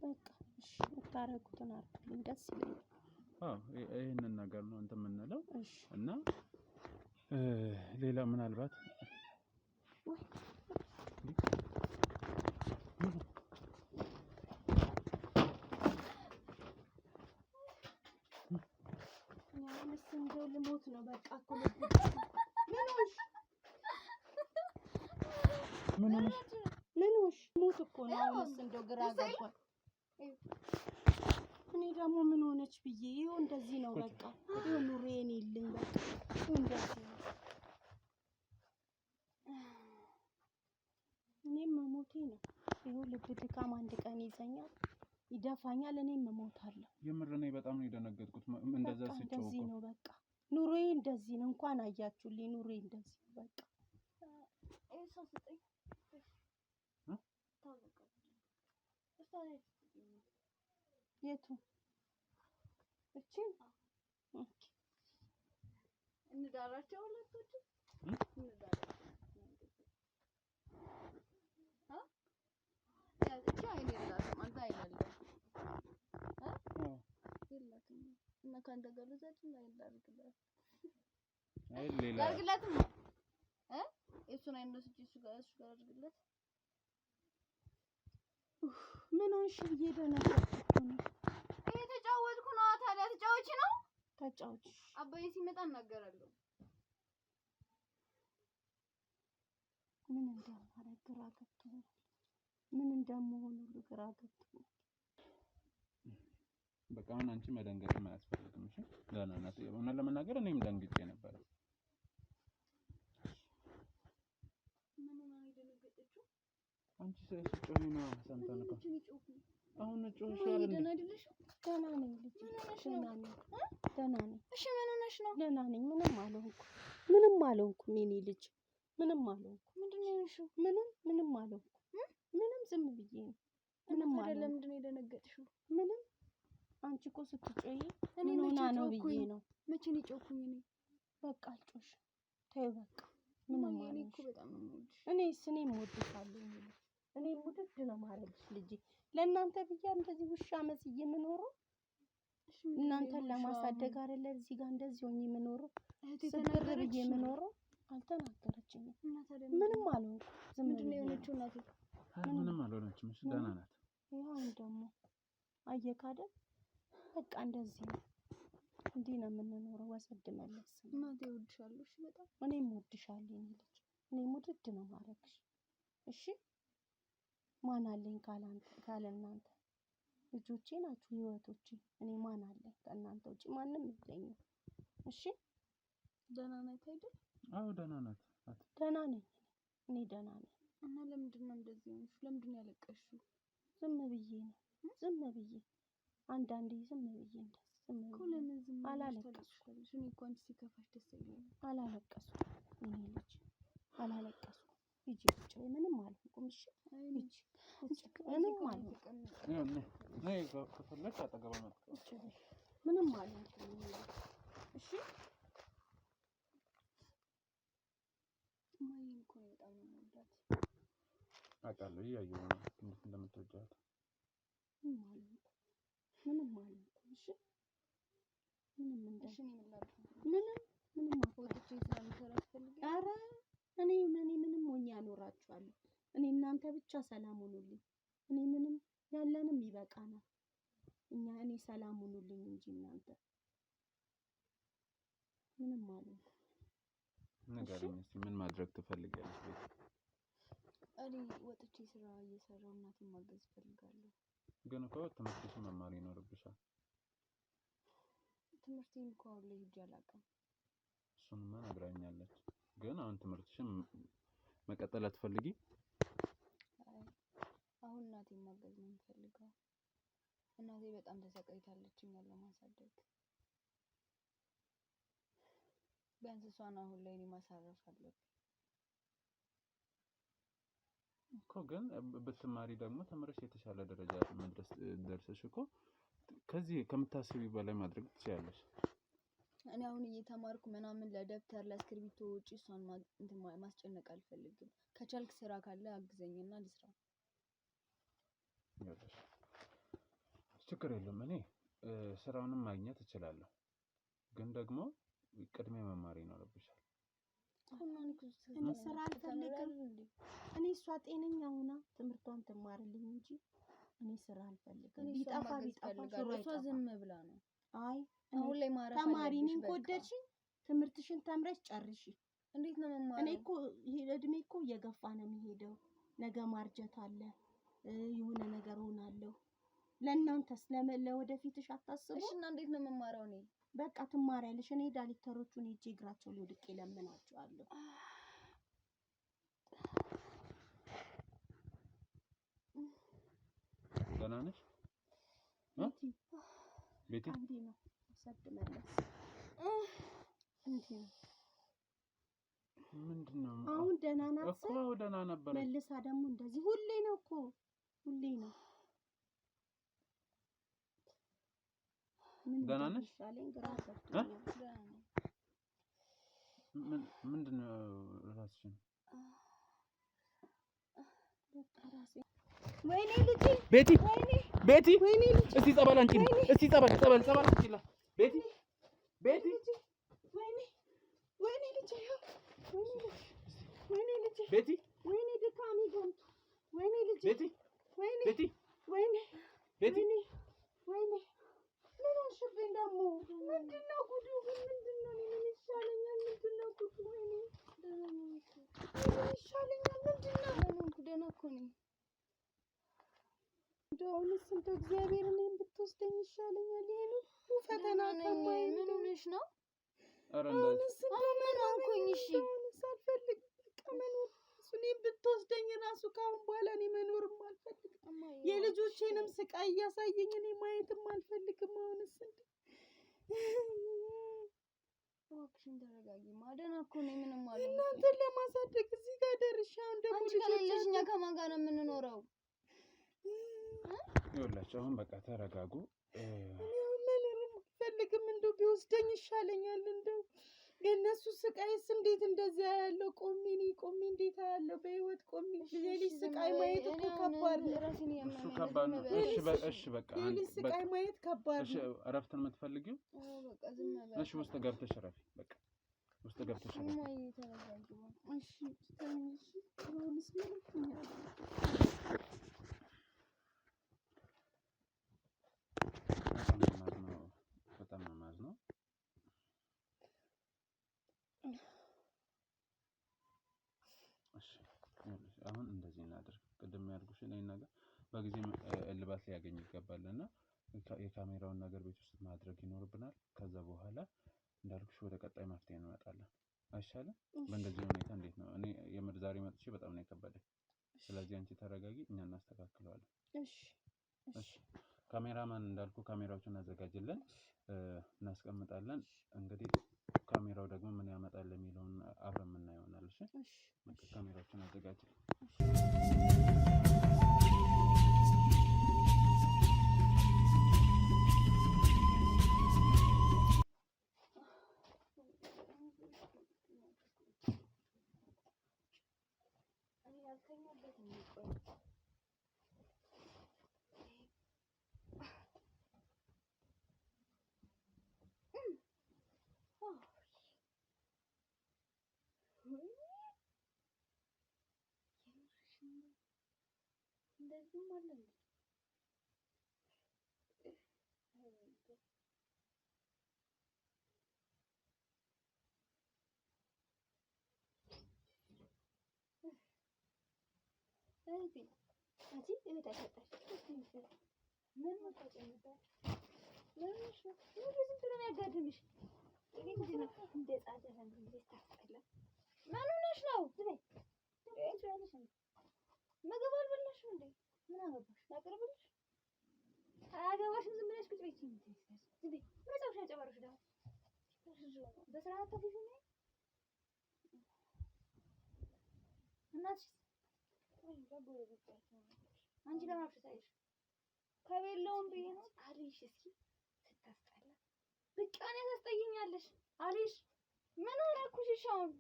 በቃ እሺ የምታረጉትን አድርጉልኝ ደስ ይለኛል። አዎ ይሄንን ነገር ነው እንትን የምንለው እሺ እና ሌላ ምናልባት እንደው ልሞት ነው በቃ እኮ ምን ሆንሽ? ሞት እኮ ነው። አሁንስ እንደው ግራ ገባኝ። እኔ ደግሞ ምን ሆነች ብዬ ይኸው እንደዚህ ነው በቃ ይኸው ኑሬን የለኝ በቃ ይኸው እንደዚህ ነው። እኔም መሞቴ ነው። ይኸው ልብ ድካም አንድ ቀን ይዘኛል፣ ይደፋኛል፣ እኔም እሞታለሁ። የምር እኔ በጣም ነው የደነገጥኩት። እንደዛ ሲጮህ እንደዚህ ነው በቃ ኑሮዬ እንደዚህ ነው። እንኳን አያችሁልኝ ኑሮዬ እንደዚህ በቃ የቱ እቺ እንዳራቸው ሁለቶች እቺ አይኔ የላትም አንተ አይደለም እና ካንተ ጋር ልዛችን ላይ እንዳርግላት አይ ሌላ አርግላትም እሱን አይነስጂ እሱ ጋር አርግላት። ምን ሆንሽ ብዬ ደነገጥኩ ነው። እየተጫወትኩ ነው። ታዲያ ተጫወቺ ነው። ተጫወቺ አባዬ ሲመጣ እናገራለሁ። ምን እንደማደርግ ግራ ገብቶኛል። ምን እንደምሆን ሁሉ ግራ ገብቶኛል። በቃ አሁን አንቺ መደንገጥም አያስፈልግም። እሺ ደህና ናት። እውነት ለመናገር እኔም ደንግጬ ነበር። ምን ነው የደነገጠችው? አንቺ ስትጮሂ ነው ሰምተን እኮ አሁን ጮህሽ አይደል? ደህና አይደለሽም? ደህና ነኝ ልጅ ደህና ነኝ ደህና ነኝ። እሺ ምን ሆነሽ ነው? ደህና ነኝ። ምንም አልሆንኩም የኔ ልጅ ምንም አልሆንኩም። ምንድን ነው የሆንሽው? ምንም አልሆንኩም። ምንም ዝም ብዬ ነው። ምንም አይደለም። ለምንድን ነው የደነገጥሽው? ምንም አንቺ እኮ ስትጮሂ ምን ሆና ነው ብዬ ነው። መቼ ነው የጮህኩኝ እኔ? በቃ አልጮሽም። ተይው በቃ ምንም እኔ እኮ በጣም ነው የምወድሽ። እኔም እወድሻለሁ። እኔም ውድድ ነው ማረግሽ ልጄ። ለእናንተ ብዬ እንደዚህ ውሻ መስዬ የምኖረው እናንተን ለማሳደግ አይደለ? እዚህ ጋር እንደዚህ ሆኜ የምኖረው ስብር ብዬ የምኖረው። አልተናገረችኝም። ምንም አልሆንኩም። ምንድን ነው የሆነችው እናቴ? ምንም አልሆነችም። እሺ ደህና ናት። ይኸው ደግሞ አየህ አይደል? በቃ እንደዚህ ነው። እንዲህ ነው የምንኖረው። ወሰድ መለስ እናቴ እወድሻለሁ። እሺ በጣም እኔም እወድሻለሁ የኔ ልጅ። እኔም ውድድ ነው ማረግሽ። እሺ ማን አለኝ ካለ እናንተ? ልጆቼ ናችሁ ህይወቶቼ። እኔ ማን አለኝ ከእናንተ ውጪ? ማንም የለኝም። እሺ ደህና ናት አይደል? አዎ ደህና ናት። ደህና ነኝ እኔ ደህና ነኝ። እና ለምንድን ነው እንደዚህ ሆንሽ? ለምንድን ነው ያለቀሽው? ዝም ብዬ ነው አንዳንዴ ዝም ብዬ እኮ ለምን ዝም አላለቀስኩም። እኔ እኮ አንቺ ሲከፋሽ ደስ ይለኛል። አላለቀስኩም እኔ ልጅ አላለቀስኩም። ሂጂ ቁጭ በይ። ምንም አልሆንኩም። እሺ ሂጂ ምንም አልሆንኩም። ነይ ከፈለግሽ አጠገቧ መጥቶ ምንም አልሆንኩም። እሺ እማዬ እኮ በጣም ነው የምወዳት። አውቃለሁ እያየሁ ነው እንዴት እንደምትወጃት። ምንም አልሆንኩም። እሺ ምንም ወጥቼ ስለምሰራ ትፈልጊ? ኧረ እኔ ምንም ሆኜ አኖራችኋለሁ። እኔ እናንተ ብቻ ሰላም ሁኑልኝ። እኔ ምንም ያለንም ይበቃናል። እኔ ሰላም ሁኑልኝ እንጂ እናንተ ምንም አልሆንኩም። ንገሪኝ እስኪ ምን ማድረግ ትፈልጊያለሽ? እኔ ወጥቼ ስራ እየሰራሁ እናቴን ማገዝ እፈልጋለሁ። ግን እኮ ትምህርትሽን መማር ይኖርብሻል። ትምህርቴን እኮ አሁን ላይ ሄጄ አላውቅም። እሱንማ ነግራኛለች። ግን አሁን ትምህርትሽን መቀጠል አትፈልጊ? አሁን እናቴን ማገዝ ነው የምፈልገው። እናቴ በጣም ተሰቃይታለች እኛን ለማሳደግ። ቢያንስ እሷን አሁን ላይ እኔ ማሳረፍ አለብኝ እኮ። ግን ብትማሪ ደግሞ ተምረሽ የተሻለ ደረጃ መድረስ ደርሰሽ እኮ ከዚህ ከምታስቢው በላይ ማድረግ ትችያለሽ። እኔ አሁን እየተማርኩ ምናምን ለደብተር ለእስክሪብቶ ውጪ እሷን ማስጨነቅ አልፈልግም። ከቻልክ ስራ ካለ አግዘኝና ልስራ። ችግር የለም፣ እኔ ስራውንም ማግኘት እችላለሁ። ግን ደግሞ ቅድሚያ መማር ይኖርብሻል። እኔ ስራ አልፈልግም። እኔ እሷ ጤነኛ ሆና ትምህርቷን ትማርልኝ እንጂ እኔ ስራ አልፈልግም። ቢጠፋ እሷ ዝም ብላ ነው። አይ አሁን ላይ ማረፍ ተማሪ ነኝ። ከወደድሽኝ ትምህርትሽን ተምረሽ ጨርሺ። እንዴት ነው መማር? እኔ እኮ ይሄ እድሜ እኮ እየገፋ ነው የሚሄደው። ነገ ማርጀት አለ፣ የሆነ ነገር ሆናለሁ። ለእናንተስ ለወደፊትሽ አታስቡ? እሺ እና እንዴት ነው መማረው? እኔ በቃ ትማሪያለሽ። እኔ ዳይሬክተሮቹን ሄጄ እግራቸው ልወድቅ ለምናቸዋለሁ። ደህና ነሽ ቤቲ? አንዴ ነው ሰድ መለስ እንዴ ነው ምንድነው? አሁን ደህና ናት እኮ ደህና ነበር። መልሳ ደግሞ እንደዚህ ሁሌ ነው እኮ ሁሌ ነው። ደህና ነሽ? ሻለኝ ግራ ገብቶኛል። ምንድነው ራስሽን? ወይኔ ልጄ ቤቲ፣ ቤቲ፣ ወይኔ ልጄ፣ እስቲ ጸበል አንቺ፣ እስቲ ጸበል አንቺላ ቤቲ፣ ቤቲ፣ ወይኔ ወይኔ ልጄ፣ ወይኔ ልጄ፣ ቤቲ፣ ወይኔ ድካሜ ገምቶ፣ ወይኔ ልጄ፣ ቤቲ፣ ወይኔ ቤቲ፣ ወይኔ ቤቲ፣ ወይኔ ምን ሆንሽብኝ ደግሞ? ምንድነው ጉዱ? ምንድነው? ምን ይሻለኛል? ምንድነው ጉዱ? ወይኔ ምን ይሻለኛል? ምንድነው? ደህና እኮ ነኝ። እንደውንስ እንደው እግዚአብሔር እኔን ብትወስደኝ ይሻለኛል። ይሄ ነው ፈተና ከማይ ምን ሆነሽ ነው? ኧረ እንደዚህ ምን ሆንኩኝ? እሺ ሳልፈልግ በቃ መኖር እኔን ብትወስደኝ ራሱ ከአሁን በኋላ እኔ መኖርም አልፈልግም። የልጆቼንም ስቃይ እያሳየኝ እኔ ማየትም አልፈልግም። አሁንስ እባክሽን ተረጋጊ። ደህና እኮ ነኝ። ምንም አልሆንኩም። እናንተን ለማሳደግ እዚህ ጋር ደርሼ አሁን ደግሞ አንቺ ከሌለሽ እኛ ከማን ጋር ነው የምንኖረው? ይኸውላችሁ አሁን በቃ ተረጋጉ። ምንም አልፈልግም። እንደው ቢወስደኝ ይሻለኛል። እንደው የእነሱ ስቃይስ እንዴት እንደዚያ ያለው ቆሜ እንዴት ያለው በህይወት ቆሜ የልጅ ስቃይ ማየት እኮ ከባድ ነው። እሱ ከባድ ነው። እሺ በቃ የልጅ ስቃይ ማየት ከባድ ነው። እሺ እረፍትን የምትፈልጊው? በቃ ዝም በል። እሺ ውስጥ ገብተሽ እረፊ። በቃ ውስጥ ገብተሽ እረፊ። በጣም ነው የማዝነው። እሺ አሁን እንደዚህ እናድርግ። ቅድም ያልኩሽን ይሄን ነገር በጊዜ እልባት ሊያገኝ ይገባልና የካሜራውን ነገር ቤት ውስጥ ማድረግ ይኖርብናል። ከዛ በኋላ እንዳልኩሽ ወደ ቀጣይ መፍትሄ እንመጣለን። አይሻልም? በእንደዚህ ሁኔታ እንዴት ነው? እኔ የምር ዛሬ መጥቼ በጣም ነው የከበደኝ። ስለዚህ አንቺ ተረጋጊ፣ እኛ እናስተካክለዋለን። እሺ ካሜራማን እንዳልኩ ካሜራዎችን አዘጋጅልን፣ እናስቀምጣለን። እንግዲህ ካሜራው ደግሞ ምን ያመጣል የሚለውን አብረን የምናየው ይሆናል። እሺ ካሜራዎችን አዘጋጅልን። እንደዚህም አለ እንዴ? ምን ሆነሽ ነው? ምግብ አልበላሽም እንዴ? ምን አገባሽ? ላቅርብልሽ? አያገባሽም። ዝም ብለሽ ቁጭ በይ። ዝም በይ። ምን ጻፍሽ? ያጨባረሽ ደግሞ በስርዓት ተፈሽ ነው። እናትሽ አንቺ ለማፍሽ ታይሽ ከቤለውም ብዬ ነው አልሽ። እስኪ ስታስጠላ በቃ ነው ታስጠይኛለሽ አልሽ። ምን አደረኩሽ? እሺ አሁን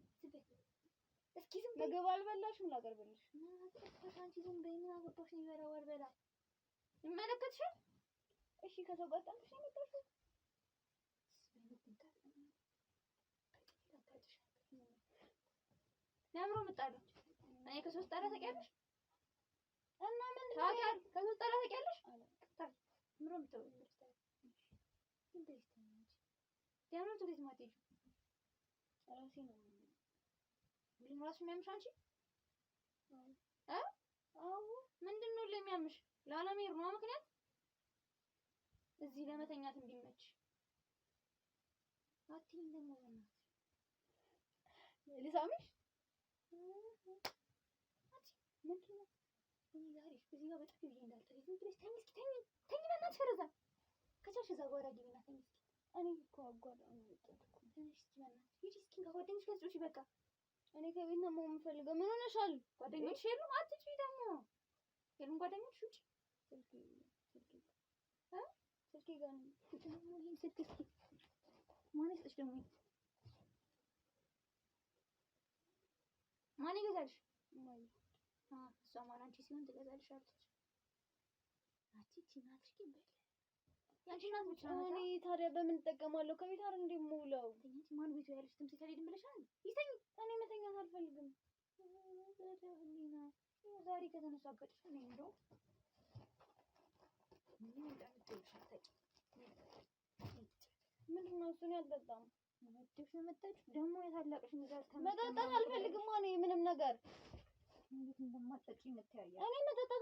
እስኪ ዝም ምግብ አልበላሽም? ላቀርብልሽ? አንቺ ዝም በይ። ምን አገባሽ? ይበላው አልበላ ይመለከትሻል? እሺ ከሰው ጋር ጠምጥሽ ነው የምትጠጪው? ለምሮ ምጣለች። እኔ ከሶስት ጠራ ታውቂያለሽ? እና ምን ታውቂያለሽ? ከሶስት ጠራ ታውቂያለሽ? ምሮ ምጣለች። ለምሮ ትሪት ማትሄጂ ራሴ ነው ምን ራስ የሚያምሽ አንቺ? አዎ ምንድነው ለሚያምሽ? ላለመሄድ ነው ምክንያት? እዚህ ለመተኛት እንዲመች አትይኝ ደግሞ በእናትሽ ልሳምሽ? ምንድነው? እኔ ዛሬ እዚህ ጋር በጣም ይሄ እንዳልተይ ዝም ብለሽ ተኝ እስኪ ተኝ በእናትሽ ወደዛ ከቻልሽ እዛ ጓዳ ግቢና ተኝ እስኪ። እኔ እኮ አጓዳ ነው የምጠብቀው። ትንሽ እስኪ በእናትሽ ሂጂ እስኪ ከጓደኞች ጋር ትጮሺ በቃ። እኔ ከቤት ነው የምፈልገው። ምን ሆነሻል? ጓደኞች የሉም? አትጪ ደግሞ የሉም ጓደኞች? ውጪ ስልኬ ጋር ነው ስልክ እስኪ ማን ይስጥሽ ደግሞ? ማን ይገዛልሽ? እሷ ማን አንቺ ሲሆን ትገዛልሻለች። አትጪ እናትሽ ግን በል ያንቺ እናት ብቻ ነው። እኔ ታዲያ በምን እጠቀማለሁ? ከቤት አይደል እንደ የምውለው? ትንሽ ማን ቤቱ ያለሽ ትምሲ ታልሄድም ብለሻል? ይተኝ። እኔ መተኛት አልፈልግም። ዛሬ ከተነሳ አጋጭሽ ነው እንደው ምንድን ነው እሱን ያልጠጣም ወደሽ መጣች ደግሞ የታላቅሽ ነገር መጠጣት አልፈልግም። እኔ ምንም ነገር እንዴት እንደማትጠጪ እንተያያለን። እኔ መጠጣት